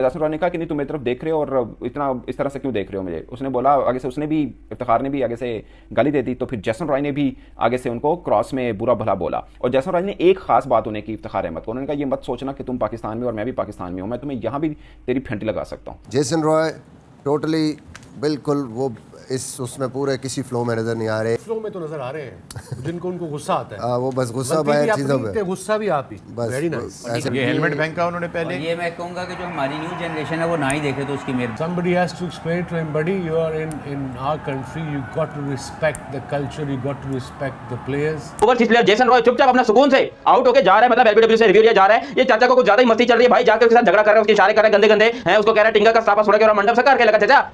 जैसन रॉय ने कहा कि नहीं तुम मेरी तरफ देख रहे हो और इतना इस तरह से क्यों देख रहे हो मुझे। उसने बोला आगे से, उसने भी, इफ्तिखार ने भी आगे से गाली दे दी। तो फिर जैसन रॉय ने भी आगे से उनको क्रॉस में बुरा भला बोला। और जैसन रॉय ने एक खास बात उन्हें की इफ्तिखार अहमद को, उन्होंने कहा ये मत सोचना कि तुम पाकिस्तान में और मैं भी पाकिस्तान में हूँ, मैं तुम्हें यहाँ भी तेरी फेंटी लगा सकता हूँ। जेसन रॉय टोटली बिल्कुल वो इस उसमें पूरे किसी फ्लो में नजर नहीं आ रहे। फ्लो में तो नजर आ रहे हैं जिनको उनको गुस्सा आता है। वो बस गुस्सा बाहर चीजों पे, गुस्सा भी आप ही बस वेरी नाइस। ऐसे ये हेलमेट फेंका उन्होंने पहले। ये मैं कहूँगा कि जो हमारी न्यू जनरेशन है वो ना ही देखे तो उसकी मेहरबानी। Somebody has to explain to him, buddy, you are in our country, you got to respect the culture, you got to respect the players. Overseas player Jason Roy चुपचाप अपना सुकून से आउट होके जा रहा है, मतलब एलबीडब्ल्यू से रिव्यू लिया जा रहा है। ये चाचा को कुछ ज्यादा ही मस्ती चल रही है भाई, जाकर उसके साथ झगड़ा कर रहा है, उसके इशारे कर रहा है गंदे गंदे हैं, उसको कह रहा है टिंगा का साफा छोड़ के और मंडप सरकार के लगा चाचा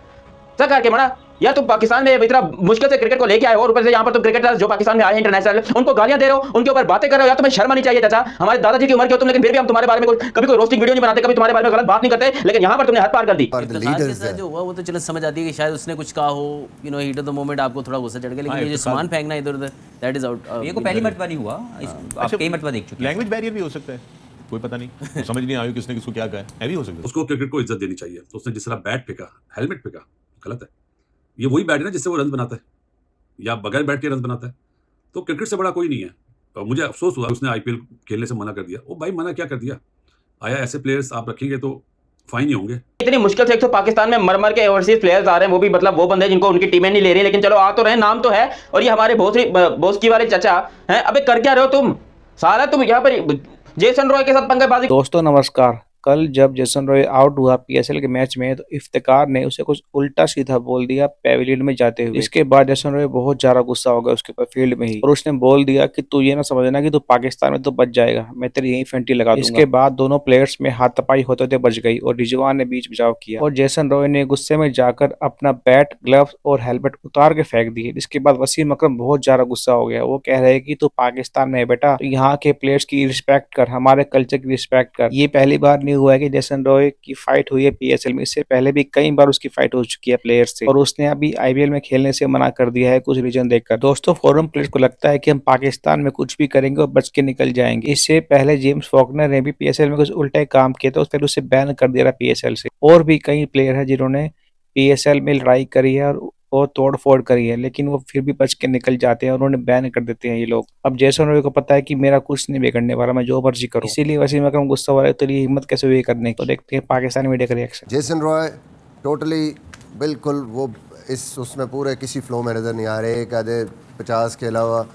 सरकार के मना। यार तुम पाकिस्तान में इतना मुश्किल से क्रिकेट को लेके आए हो और ऊपर से यहाँ पर तुम क्रिकेटर्स जो पाकिस्तान में आए हैं इंटरनेशनल, उनको गालियां दे रहे हो, उनके ऊपर बातें कर रहे हो। यार तुम्हें शर्म आनी चाहिए चाचा। हमारे दादाजी की उम्र के हो तुम, लेकिन फिर भी हम तुम्हारे बारे में कभी कोई रोस्टिंग वीडियो नहीं बनाते, कभी तुम्हारे बारे में गलत बात नहीं करते, लेकिन यहाँ पर तुमने हद पार कर दी। इफ्तिखार के साथ जो हुआ वो तो चलो समझ आती है कि शायद उसने कुछ कहा हो, you know heat of the moment आपको थोड़ा गुस्सा चढ़ गया, लेकिन ये जो सामान फेंकना इधर उधर दैट इज आउट। ये को पहली मर्तबा नहीं हुआ, आप कई मर्तबा देख चुके हैं। लैंग्वेज बैरियर भी हो सकता है, कोई पता नहीं, समझ नहीं आया किसने किसको क्या कहा है भी हो सकता है। उसको क्रिकेट को इज्जत देनी चाहिए। तो उसने जिस तरह बैट फेंका, हेलमेट फेंका, गलत है। ये वही बैट है ना जिससे वो रन बनाता है, या बगैर बैट के रन बनाता है। तो क्रिकेट से बड़ा कोई नहीं है। तो मुझे अफसोस हुआ उसने आईपीएल खेलने से मना कर दिया। ओ भाई मना क्या कर दिया, आया ऐसे प्लेयर्स आप रखेंगे तो फाइन ही होंगे। इतनी मुश्किल से एक तो पाकिस्तान में मर मर के ओवरसीज प्लेयर्स आ रहे हैं, वो भी मतलब वो बंदे जिनको उनकी टीमें नहीं ले रही, लेकिन चलो आ तो रहे, नाम तो है। और ये हमारे बोस की वाले चाचा हैं, अबे कर क्या रहे हो तुम सारा, तुम यहाँ पर जेसन रॉय के साथ पंगेबाजी। दोस्तों नमस्कार। कल जब जेसन रॉय आउट हुआ पीएसएल के मैच में, तो इफ्तिकार ने उसे कुछ उल्टा सीधा बोल दिया पेविलियन में जाते हुए। इसके बाद जेसन रॉय बहुत ज्यादा गुस्सा हो गया उसके ऊपर फील्ड में ही, और उसने बोल दिया कि तू ये ना समझना कि तू पाकिस्तान में तो बच जाएगा, मैं तेरी यही फेंटी लगा दूंगा। इसके बाद दोनों प्लेयर्स में हाथापाई होते होते बच गई और रिजवान ने बीच बचाव किया, और जेसन रॉय ने गुस्से में जाकर अपना बैट, ग्लव्स और हेलमेट उतार के फेंक दिए। इसके बाद वसीम अकरम बहुत ज्यादा गुस्सा हो गया। वो कह रहे हैं कि तू पाकिस्तान में है बेटा, तो यहाँ के प्लेयर्स की रिस्पेक्ट कर, हमारे कल्चर की रिस्पेक्ट कर। ये पहली बार नहीं हुआ है कि जेसन रॉय की फाइट हुई है पीएसएल में, इससे पहले भी कई बार उसकी फाइट हो चुकी है प्लेयर्स से, और उसने अभी आईपीएल में खेलने से मना कर दिया है कुछ रीजन देखकर। दोस्तों फॉरेन प्लेयर्स को लगता है कि हम पाकिस्तान में कुछ भी करेंगे और बच के निकल जाएंगे। इससे पहले जेम्स फॉकनर ने भी पीएसएल में कुछ उल्टे काम किए, तो फिर उसे बैन कर दिया पीएसएल से। और भी कई प्लेयर है जिन्होंने पीएसएल में लड़ाई करी है और तोड़ फोड़ करी है, लेकिन वो फिर भी बच के निकल जाते हैं और उन्हें बैन कर देते हैं ये लोग। अब जेसन रॉय को पता है कि मेरा कुछ नहीं बिगड़ने वाला, मैं जो मर्जी करूं, इसीलिए वसीम अकरम गुस्सा हो रहा है। तो ये हिम्मत कैसे हुई करने की, तो देखते हैं पाकिस्तानी मीडिया का रिएक्शन। जेसन रॉय टोटली बिल्कुल वो इस उसमें पूरे किसी फ्लो में नजर नहीं आ रहे। एक आधे 50 के अलावा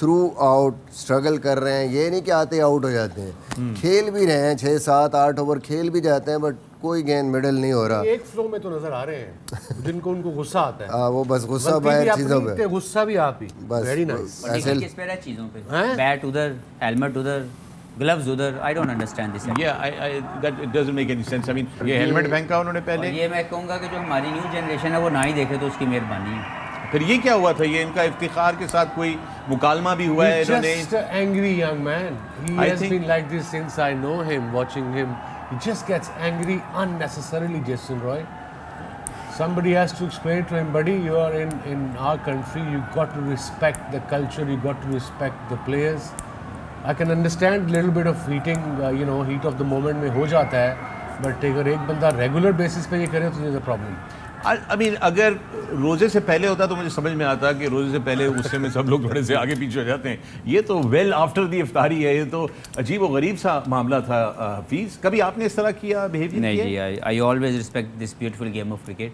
थ्रू आउट स्ट्रगल कर रहे हैं। ये नहीं कि आते आउट हो जाते हैं, खेल भी रहे हैं 6, 7, 8 ओवर खेल भी जाते हैं, बट कोई गेंद मिडल नहीं हो रहा। एक फ्लो में तो नजर आ रहे हैं जिनको उनको गुस्सा आता है। वो बस गुस्सा बाहर चीजों पे, गुस्सा भी आप ही बस वेरी नाइस। ऐसे किस पे है चीजों पे, बैट उधर, हेलमेट उधर, ग्लव्स उधर। I don't understand this. That it doesn't make any sense. I mean ये हेलमेट फेंका उन्होंने पहले। ये मैं कहूँगा कि जो हमारी न्यू जनरेशन है वो ना ही देखे तो उसकी मेहरबानी है। फिर ये क्या हुआ था, ये इनका इफ्तिखार के साथ कोई मुकालमा भी हुआ है? इन्होंने just an angry young man. He has been like this since I know him, watching him. He just gets angry unnecessarily, Jason Roy. Somebody has to explain to him, buddy, you are in our country, you got to respect the culture, you got to respect the players. I can understand little bit of heating, heat of the moment में हो जाता है, but अगर एक बंदा regular basis पे ये करे तो there's a problem. I mean अगर रोजे से पहले होता तो मुझे समझ में आता कि रोजे से पहले गुस्से में सब लोग थोड़े से आगे पीछे हो जाते हैं। ये तो वेल आफ्टर दी इफ्तारी है, ये तो अजीब और गरीब सा मामला था। हफीज, कभी आपने इस तरह किया बिहेवियर? नहीं जी, I always respect this beautiful game of cricket,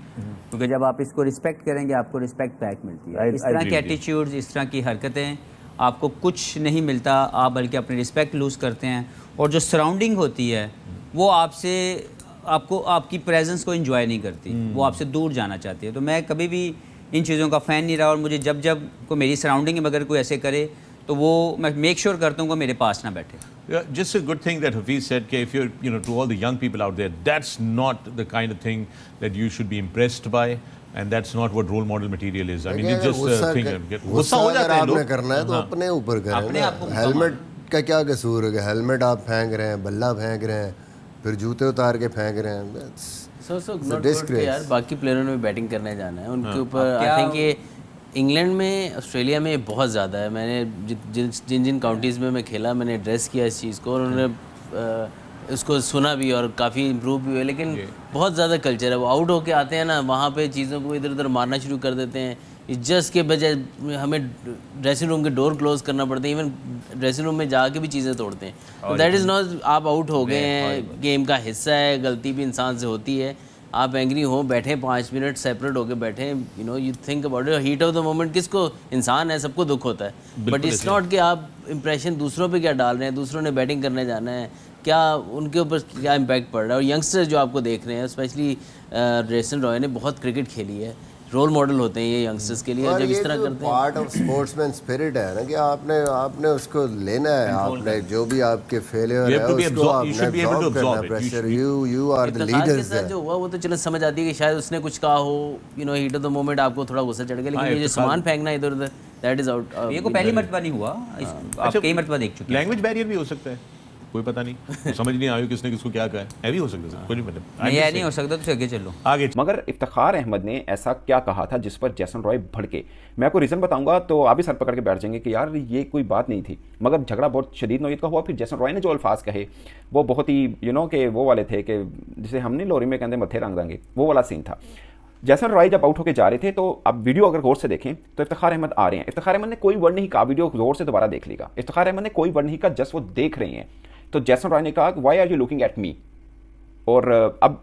क्योंकि जब आप इसको रिस्पेक्ट करेंगे आपको रिस्पेक्ट बैक मिलती है। इस तरह के एटीट्यूड्स, इस तरह की हरकतें, आपको कुछ नहीं मिलता, आप बल्कि अपनी रिस्पेक्ट लूज़ करते हैं। और जो सराउंडिंग होती है वो आपको आपकी प्रेजेंस को एंजॉय नहीं करती, वो आपसे दूर जाना चाहती है। तो मैं कभी भी इन चीज़ों का फ़ैन नहीं रहा, और मुझे जब को मेरी सराउंडिंग में अगर कोई ऐसे करे तो वो मैं मेक श्योर करता हूँ कि मेरे पास ना बैठे। Just a good thing that Hafiz said, कि if you're to all the young people out there, that's not the kind of thing that you should be impressed by, and that's not what role model material is. I mean, it's just a thing. गुस्सा हो जाता है, आपने करना है तो अपने ऊपर करें। हेलमेट का क्या कसूर है? हेलमेट आप फेंक रहे हैं, बल्ला फेंक रहे हैं, फिर जूते उतार के फेंक रहे हैं। यार बाकी प्लेयरों ने भी बैटिंग करने जाना है, उनके ऊपर आई थिंक ये इंग्लैंड में, ऑस्ट्रेलिया में बहुत ज़्यादा है। मैंने जिन काउंटीज़ में मैं खेला, मैंने एड्रेस किया इस चीज़ को, और उन्होंने उसको सुना भी और काफ़ी इम्प्रूव भी हुआ, लेकिन बहुत ज़्यादा कल्चर है। वो आउट होके आते हैं ना, वहाँ पे चीज़ों को इधर उधर मारना शुरू कर देते हैं। जस्ट के बजाय हमें ड्रेसिंग रूम के डोर क्लोज करना पड़ते हैं, इवन ड्रेसिंग रूम में जाके भी चीज़ें तोड़ते हैं। तो दैट इज़ नॉट, आप आउट हो गए हैं, गेम का हिस्सा है, गलती भी इंसान से होती है। आप एंग्री हो, बैठे 5 मिनट सेपरेट होकर बैठे, you know, you think about it. Heat of the moment किसको, इंसान है, सबको दुख होता है, बट इट्स नॉट कि आप इंप्रेशन दूसरों पे क्या डाल रहे हैं, दूसरों ने बैटिंग करने जाना है, क्या उनके ऊपर क्या इम्पैक्ट पड़ रहा है। और यंगस्टर्स जो आपको देख रहे हैं, स्पेशली जेसन रॉय ने बहुत क्रिकेट खेली है, रोल मॉडल होते हैं ये यंगस्टर्स के लिए। जब इस तरह करते हैं, पार्ट ऑफ स्पोर्ट्समैन स्पिरिट है ना कि आपने उसको लेना है, आपने जो भी आपके फेलियर है उसको आपने अब्सॉर्ब करना है। Pressure, you are the leaders. जो हुआ वो तो चलो समझ आती है कि शायद उसने कुछ कहा हो, you know, heat of the moment आपको थोड़ा गुस्सा चढ़ गया, लेकिन ये जो सामान फेंकना इधर उधर, दैट इज आउट। ये को पहली मर्तबा नहीं हुआ, आप कई मर्तबा देख चुके हैं। लैंग्वेज बैरियर भी हो सकता है, कोई पता नहीं, समझ नहीं आया किसने किसको क्या कहा है, हैवी हो सकता है, कोई नहीं पता। नहीं, ये नहीं हो सकता, तो आगे चलो आगे। मगर इफ्तिखार अहमद ने ऐसा क्या कहा था जिस पर जेसन रॉय भड़के? मैं आपको रीज़न बताऊंगा तो आप भी सर पकड़ के बैठ जाएंगे कि यार ये कोई बात नहीं थी, मगर झगड़ा बहुत शदीद नौयत का हुआ। फिर जेसन रॉय ने जो अल्फाज कहे वो बहुत ही यू नो के वो वाले थे कि जिसे हम नहीं लोरी में कहते मत्थे रंग देंगे, वो वाला सीन था। जेसन रॉय जब आउट होकर जा रहे थे तो अब वीडियो अगर गौर से देखें तो इफ्तिखार अहमद आ रहे हैं। इफ्तिखार अहमद ने कोई वर्ड नहीं कहा, वीडियो गौर से दोबारा देख लीजिएगा। इफ्तिखार अहमद ने कोई वर्ड नहीं कहा, जस्ट वो देख रहे हैं। तो जेसन रॉय ने कहा why are you looking at me, और अब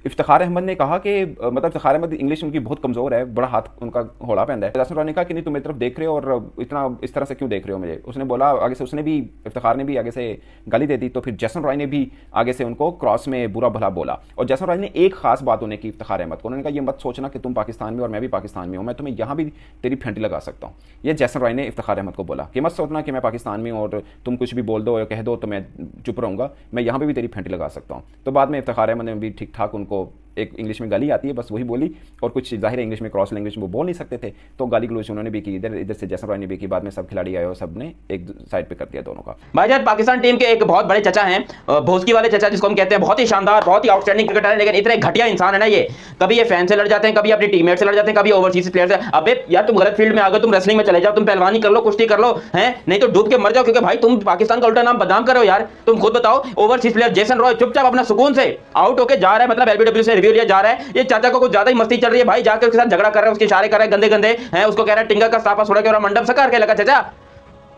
इफ्तिखार अहमद ने कहा कि मतलब इफ्तिखार अहमद इंग्लिश उनकी बहुत कमज़ोर है, बड़ा हाथ उनका होड़ा पहनता है। जेसन रॉय ने कहा कि नहीं तुम मेरी तरफ देख रहे हो और इतना इस तरह से क्यों देख रहे हो मुझे। उसने बोला आगे से, उसने भी इफ्तिखार ने भी आगे से गाली दे दी। तो फिर जेसन रॉय ने भी आगे से उनको क्रॉस में बुरा भला बोला। और जेसन रॉय ने एक खास बात उन्हें की इफ्तिखार अहमद को, उन्होंने कहा ये मत सोचना कि तुम पाकिस्तान में और मैं भी पाकिस्तान में हूँ, मैं तुम्हें यहाँ भी तेरी फेंटी लगा सकता हूँ। ये जेसन रॉय ने इफ्तिखार अहमद को बोला कि मत सोचना कि मैं पाकिस्तान में हूँ और तुम कुछ भी बोल दो या कह दो तो मैं चुप रहूँगा, मैं यहाँ पर भी तेरी फेंटी लगा सकता हूँ। तो बाद में इफ्तिखार अहमद ने भी ठीक ठाक उनको, एक इंग्लिश में गाली आती है बस वही बोली, और कुछ जाहिर इंग्लिश में क्रॉस लैंग्वेज में वो बोल नहीं सकते थे, तो गाली गलोच उन्होंने भी की, इधर से जेसन रॉय ने भी की। बाद में सब खिलाड़ी आए और सब ने एक साइड पे कर दिया दोनों का। भाईजान पाकिस्तान टीम के एक बहुत बड़े चचा हैं, भोसकी वाले चचा जिसको हम कहते हैं, बहुत ही शानदार, बहुत ही आउटस्टैंडिंग क्रिकेटर है, लेकिन इतने घटिया इंसान है ना ये। कभी ये फैन से लड़ जाते हैं, कभी अपनी टीममेट से लड़ जाते हैं, कभी ओवरसीज प्लेयर से। अबे यार तुम गलत फील्ड में आ गए, तुम रेसलिंग में चले जाओ, तुम पहलवानी कर लो, कुश्ती कर लो, हैं, नहीं तो डूब के मर जाओ, क्योंकि भाई तुम पाकिस्तान का उल्टा नाम बदनाम कर रहे हो यार। तुम खुद बताओ, ओवरसीज प्लेयर जेसन रॉय चुपचाप अपना सुकून से आउट होकर जा रहा है, मतलब एलबीडब्ल्यू से रिव्यू लिया जा रहा है। ये चाचा को कुछ ज्यादा ही मस्ती चल रही है भाई, जाकर उसके साथ झगड़ा कर रहा है, उसके इशारे कर रहा है गंदे गंदे हैं, उसको कह रहा है टिंगा का साफा छोड़ा के और मंडप सकार के लगा। चाचा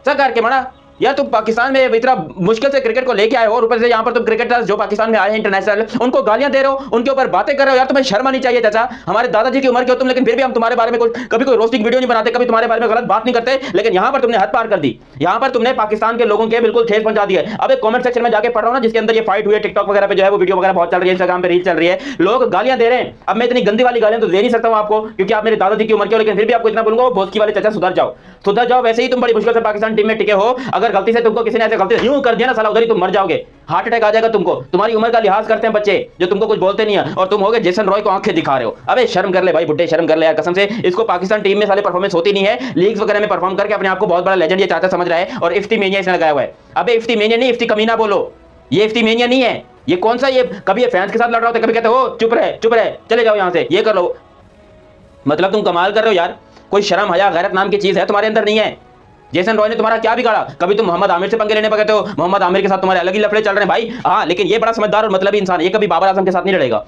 सकार के मना यार, तुम पाकिस्तान में इतना मुश्किल से क्रिकेट को लेके आए हो और ऊपर से यहाँ पर तुम क्रिकेटर्स जो पाकिस्तान में आए हैं इंटरनेशनल, उनको गालियां दे रहे हो, उनके ऊपर बातें कर रहे हो। यार तुम्हें शर्म आनी चाहिए चाचा, हमारे दादाजी की उम्र के हो तुम, लेकिन फिर भी हम तुम्हारे बारे में कभी कोई रोस्टिंग वीडियो नहीं बनाते, कभी तुम्हारे बारे में गलत बात नहीं करते, लेकिन यहाँ पर तुमने हद पार कर दी। यहाँ पर तुमने पाकिस्तान के लोगों के बिल्कुल ठेस पहुंचा दी है। अब एक कमेंट सेक्शन में जाके पढ़ रहा हूँ ना, जिसके अंदर ये फाइट हुई है, टिकटॉक वगैरह पे जो है वो वीडियो वगैरह बहुत चल रही है, इंस्टाग्राम पे रील चल रही है, लोग गालियां दे रहे हैं। अब मैं इतनी गंदी वाली गालियां तो दे नहीं सकता हूँ आपको, क्योंकि आप मेरे दादाजी की उम्र के हो, लेकिन फिर भी आपको इतना बोलूंगा, भोसकी वाले चाचा सुधर जाओ, सुधर जाओ। वैसे ही तुम बड़ी मुश्किल से पाकिस्तान टीम में टिके हो, अगर गलती से तुमको किसी ने ऐसे गलती यूं कर दिया ना साला, उधर ही तुम मर जाओगे, हार्ट अटैक आ जाएगा तुमको। तुम्हारी उम्र का लिहाज करते हैं बच्चे जो तुमको कुछ बोलते नहीं है, और तुम होगे जेसन रॉय को आंखें दिखा रहे हो। अबे शर्म कर ले भाई बुड्ढे, शर्म कर ले यार कसम से। इसको पाकिस्तान टीम में साले परफॉर्मेंस होती नहीं है, लीग्स वगैरह में परफॉर्म करके अपने आप को बहुत बड़ा लेजेंड ये चाचा समझ रहा है, और इफ्ती मेनिया इसने लगाया हुआ है। अबे इफ्ती मेनिया नहीं, इफ्ती कमीना बोलो, ये इफ्ती मेनिया नहीं है। ये कौन सा, ये कभी ये फैंस के साथ लड़ रहा होता है, कभी कहते हो चुप रहे चले जाओ यहाँ से, ये कर लो। मतलब तुम कमाल कर रहे हो यार, कोई शर्म हया गैरत नाम की चीज है तुम्हारे अंदर नहीं है। जेसन रॉय ने तुम्हारा क्या बिगाड़ा? कभी तुम मोहम्मद आमिर से पंगे लेने पर कहते हो, मोहम्मद आमिर के साथ तुम्हारे अलग ही लफड़े चल रहे हैं भाई। हाँ, लेकिन ये बड़ा समझदार और मतलबी इंसान है, ये कभी बाबर आजम के साथ नहीं लड़ेगा।